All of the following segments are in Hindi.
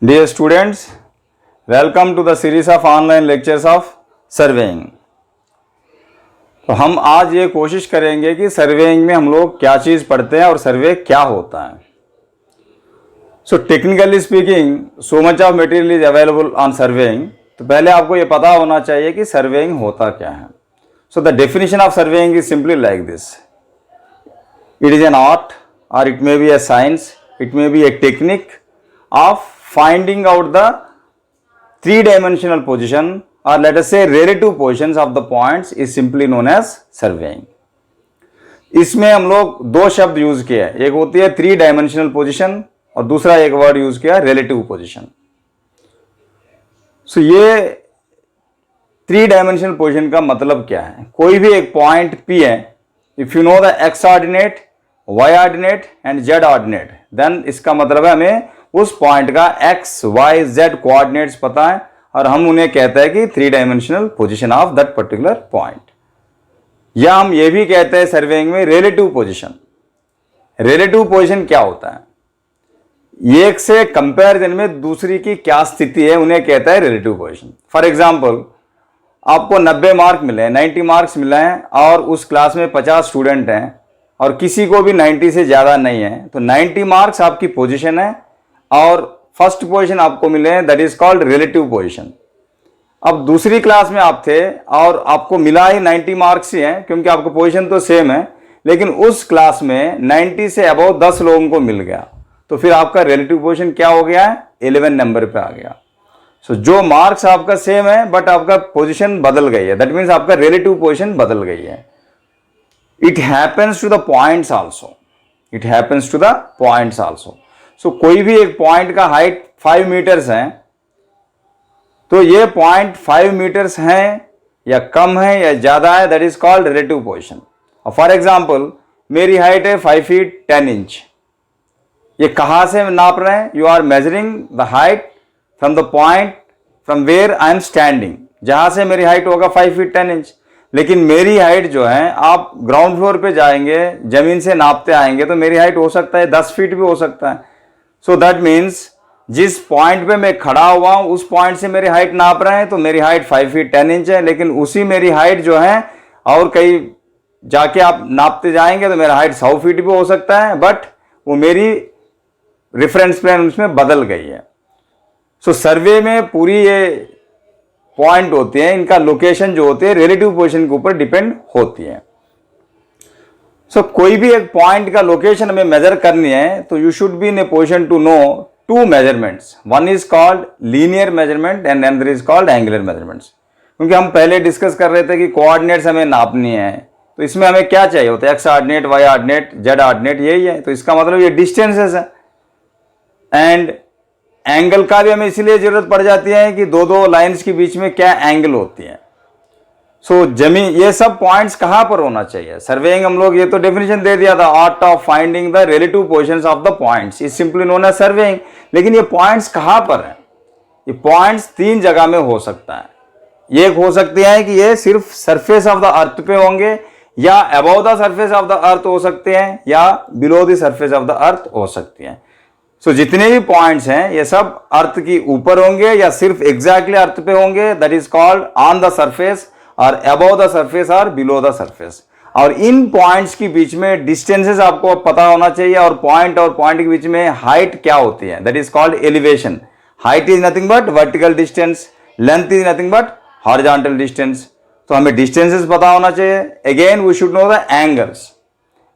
Dear students, welcome to the series of online lectures of surveying. तो हम आज ये कोशिश करेंगे कि सर्वेइंग में हम लोग क्या चीज़ पढ़ते हैं और सर्वे क्या होता है। So technically speaking, so much of material is available on surveying. तो पहले आपको ये पता होना चाहिए कि सर्वेइंग होता क्या है। So the definition of surveying is simply like this: it is an art और it may be a science, it may be a technique of finding out the three-dimensional position or let us say relative positions of the points is simply known as surveying। इसमें हम लोग दो शब्द यूज किए हैं, एक होती है थ्री डायमेंशनल पोजीशन और दूसरा एक वर्ड यूज किया रिलेटिव पोजीशन। सो ये थ्री डायमेंशनल पोजीशन का मतलब क्या है? कोई भी एक पॉइंट P है, if you know the X ordinate, Y ordinate and Z ordinate, then इसका मतलब है हमें उस पॉइंट का एक्स वाई जेड कोऑर्डिनेट्स पता है और हम उन्हें कहते हैं कि three dimensional position of that particular point. या हम ये भी कहते हैं सर्वेइंग में रिलेटिव पोजीशन। रिलेटिव पोजीशन क्या होता है? एक से कंपैरिजन में दूसरी की क्या स्थिति है, उन्हें कहता है रिलेटिव पोजीशन। फॉर एग्जाम्पल, आपको 90 मार्क मिले हैं, 90 मार्क्स मिले हैं और उस क्लास में 50 स्टूडेंट हैं और किसी को भी 90 से ज़्यादा नहीं है, तो 90 मार्क्स आपकी पोजीशन है और फर्स्ट पोजीशन आपको मिले हैं, that is called relative position. अब दूसरी क्लास में आप थे और आपको मिला ही 90 मार्क्स ही हैं, क्योंकि आपको पोजीशन तो सेम है, लेकिन उस क्लास में 90 से अबव 10 लोगों को मिल गया, तो फिर आपका रिलेटिव पोजीशन क्या हो गया है? 11 नंबर पे आ गया। सो जो मार्क्स आपका सेम है बट आपका पोजीशन बदल गई है, दैट मीन्स आपका रिलेटिव पोजीशन बदल गई है। It happens to the points also, it happens to the points also. So कोई भी एक पॉइंट का हाइट 5 मीटर्स है, तो ये पॉइंट 5 मीटर्स हैं या कम है या ज़्यादा है, that is called relative position. और फॉर एग्जांपल, मेरी हाइट है 5 फीट 10 इंच। ये कहाँ से नाप रहे हैं? You are measuring the height from the point from where I am standing, जहाँ से मेरी हाइट होगा 5 फीट 10 इंच। लेकिन मेरी हाइट जो है, आप ग्राउंड फ्लोर पे जाएंगे, जमीन से नापते आएंगे, तो मेरी हाइट हो सकता है 10 फीट भी हो सकता है। सो दैट मीन्स जिस पॉइंट पे मैं खड़ा हुआ हूं उस पॉइंट से मेरी हाइट नाप रहे हैं, तो मेरी हाइट 5 फीट 10 इंच है, लेकिन उसी मेरी हाइट जो है और कहीं जाके आप नापते जाएंगे तो मेरा हाइट 100 फीट भी हो सकता है, बट वो मेरी रेफरेंस प्लेन उसमें बदल गई है। सो सर्वे में पूरी ये पॉइंट होते हैं, इनका लोकेशन जो होते हैं रिलेटिव पोजीशन के ऊपर डिपेंड होती है। सो कोई भी एक पॉइंट का लोकेशन हमें मेजर करनी है, तो you should be in a position to know two measurements. One is called linear measurement and another is called angular measurements. क्योंकि हम पहले डिस्कस कर रहे थे कि कोऑर्डिनेट्स हमें नापनी है, तो इसमें हमें क्या चाहिए होता है? X ordinate, Y ordinate, Z ordinate, यही है। तो इसका मतलब ये डिस्टेंसेस है। एंड एंगल का भी हमें इसीलिए जरूरत पड़ जाती है कि दो दो लाइन्स के बीच में क्या एंगल होती है। सो जमीन, ये सब पॉइंट्स कहाँ पर होना चाहिए? सर्वेइंग हम लोग ये तो डेफिनेशन दे दिया था, art of finding the relative positions of the points is simply known as surveying. लेकिन ये पॉइंट्स कहाँ पर है? ये पॉइंट्स 3 जगह में हो सकता है। एक हो सकती है कि ये सिर्फ सरफेस ऑफ द अर्थ पे होंगे, या above the surface of the earth हो सकते हैं, या below the surface of the earth हो सकती है। सो जितने भी पॉइंट्स हैं ये सब अर्थ की ऊपर होंगे या सिर्फ एग्जैक्टली अर्थ पे होंगे, that is called on the surface और अबव द सरफेस और बिलो द सरफेस। और इन पॉइंट्स के बीच में डिस्टेंसेस आपको पता होना चाहिए, और पॉइंट के बीच में हाइट क्या होती है, that is called elevation. Height is nothing but vertical distance, length is nothing but horizontal distance. तो हमें डिस्टेंसेस पता होना चाहिए। Again we should know the angles.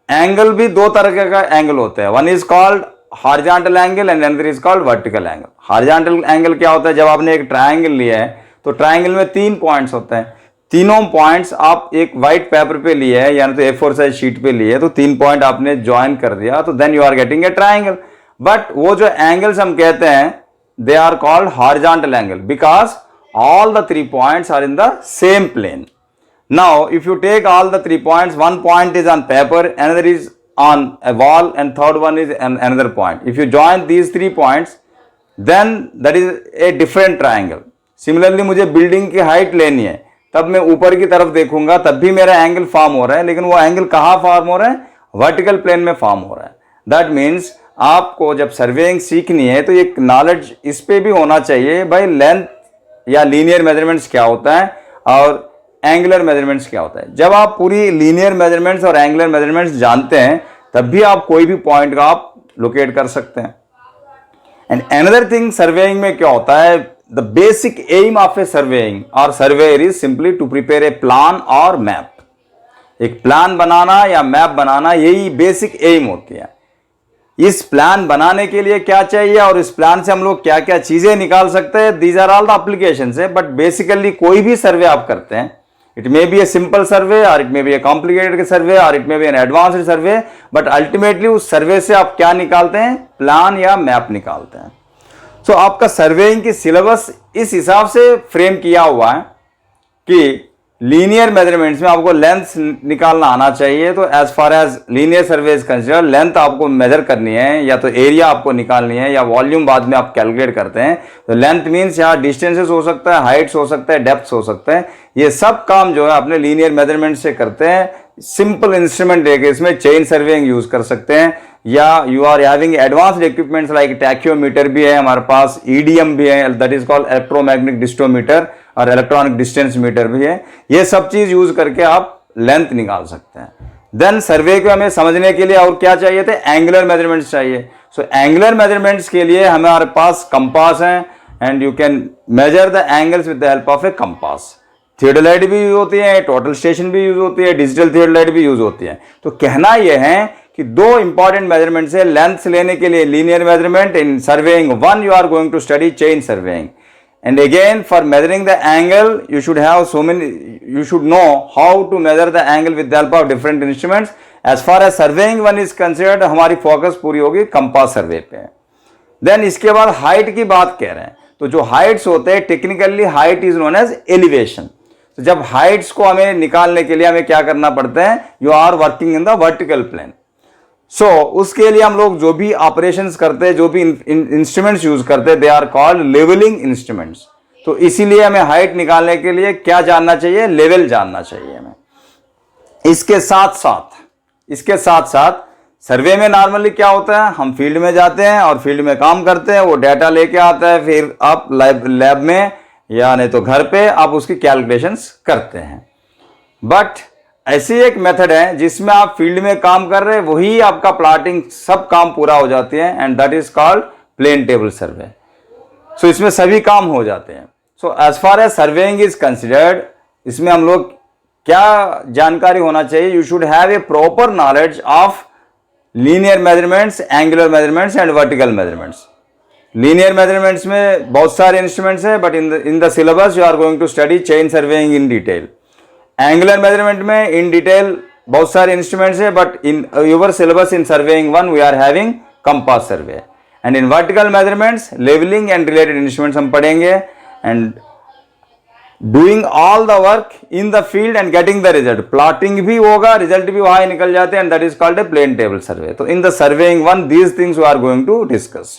Angle भी 2 तरह का एंगल होता है, one is called horizontal angle and another is called vertical angle. Horizontal angle क्या होता है? जब आपने एक ट्रायंगल लिया है, तो ट्रायंगल में 3 पॉइंट्स होते हैं। तीनों पॉइंट्स आप एक व्हाइट पेपर पे लिए है, यानी तो A4 साइज शीट पे लिए, तो 3 पॉइंट आपने ज्वाइन कर दिया, तो then you are getting a triangle. But वो जो एंगल्स हम कहते हैं, they are called horizontal angle because all the 3 points are in the same plane. Now if you take all the 3 points, one point is on paper, another is on a wall and third one is another point. If you join these 3 points, then that is a different triangle. Similarly, मुझे बिल्डिंग की हाइट लेनी है, तब मैं ऊपर की तरफ देखूंगा, तब भी मेरा एंगल फॉर्म हो रहा है, लेकिन वो एंगल कहाँ फॉर्म हो रहा है? वर्टिकल प्लेन में फॉर्म हो रहा है। दैट मीन्स आपको जब सर्वेइंग सीखनी है तो एक नॉलेज इस पे भी होना चाहिए भाई लेंथ या लीनियर मेजरमेंट्स क्या होता है और एंगुलर मेजरमेंट्स क्या होता है। जब आप पूरी लीनियर मेजरमेंट्स और एंगुलर मेजरमेंट्स जानते हैं तब भी आप कोई भी पॉइंट का आप लोकेट कर सकते हैं। एंड अनदर थिंग, सर्वेइंग में क्या होता है, the basic aim of a surveying और surveyor is simply to prepare a plan और मैप। एक प्लान बनाना या मैप बनाना यही बेसिक एम होती है। इस प्लान बनाने के लिए क्या चाहिए और इस प्लान से हम लोग क्या क्या चीजें निकाल सकते हैं, these are all the applications है। बट बेसिकली कोई भी सर्वे आप करते हैं, it may be a simple survey और it may be a complicated survey और it may be an advanced survey, but ultimately उस सर्वे से आप क्या निकालते हैं, प्लान या मैप निकालते हैं। सो आपका सर्वेइंग की सिलेबस इस हिसाब से फ्रेम किया हुआ है कि लीनियर मेजरमेंट्स में आपको लेंथ निकालना आना चाहिए। तो as far as linear survey is consider, length आपको मेजर करनी है या तो एरिया आपको निकालनी है या वॉल्यूम बाद में आप कैलकुलेट करते हैं। तो लेंथ मीन्स यहाँ डिस्टेंसेस हो सकता है, हाइट्स हो सकता है, डेप्थ हो सकता है। ये सब काम जो है अपने लीनियर मेजरमेंट से करते हैं। सिंपल इंस्ट्रूमेंट लेके इसमें चेन सर्वेइंग यूज कर सकते हैं या you are having advanced equipments like tacheometer भी है हमारे पास, ईडीएम भी है, that is called electromagnetic distometer, और इलेक्ट्रॉनिक डिस्टेंस मीटर भी है। ये सब चीज यूज करके आप लेंथ निकाल सकते हैं। देन सर्वे को हमें समझने के लिए और क्या चाहिए थे, एंगुलर मेजरमेंट्स चाहिए। सो एंगुलर मेजरमेंट्स के लिए हमारे पास कंपास है and you can measure the angles with the help of A compass. Theodolite भी यूज होती है, टोटल स्टेशन भी यूज होती है, डिजिटल थियोडोलाइट भी यूज होती है। तो कहना यह है कि दो इंपॉर्टेंट मेजरमेंट्स है लेंथ लेने के लिए, linear measurement in surveying one you are going to study chain surveying, and again for measuring the angle you should have you should know how to measure the angle with the help of different instruments. as far as surveying one is considered हमारी फोकस पूरी होगी कंपास सर्वे पे। देन इसके बाद हाइट की बात कह रहे हैं, तो जो हाइट्स होते हैं technically height is known as elevation. तो जब हाइट्स को हमें निकालने के लिए हमें क्या करना पड़ता है, you are working in the vertical plane. So उसके लिए हम लोग जो भी ऑपरेशंस करते हैं, जो भी इंस्ट्रूमेंट्स यूज करते हैं, they are called levelling instruments. तो इसीलिए हमें हाइट निकालने के लिए क्या जानना चाहिए, लेवल जानना चाहिए हमें। इसके साथ साथ सर्वे में नॉर्मली क्या होता है, हम फील्ड में जाते हैं और फील्ड में काम करते हैं, वो डाटा लेके आता है, फिर आप लैब में या नहीं तो घर पे आप उसकी कैलकुलेशंस करते हैं। बट ऐसी एक मेथड है जिसमें आप फील्ड में काम कर रहे हैं, वही आपका प्लॉटिंग सब काम पूरा हो जाती है, and that is called plane table survey. So इसमें सभी काम हो जाते हैं। So as far as surveying is considered, इसमें हम लोग क्या जानकारी होना चाहिए, you should have a proper knowledge of linear measurements, angular measurements and vertical measurements. Linear measurements में बहुत सारे इंस्ट्रूमेंट्स है, but in the syllabus you are going to study chain surveying in detail. Angular measurement में इन डिटेल बहुत सारे इंस्ट्रूमेंट्स है, but in your syllabus in surveying one we are having compass survey. And in vertical measurements levelling and related instruments हम पढ़ेंगे, and doing all the work in the field and getting the result. Plotting भी होगा, रिजल्ट भी वहां निकल जाते हैं, and that is called a plane table survey. तो in the surveying one these things we are going to discuss.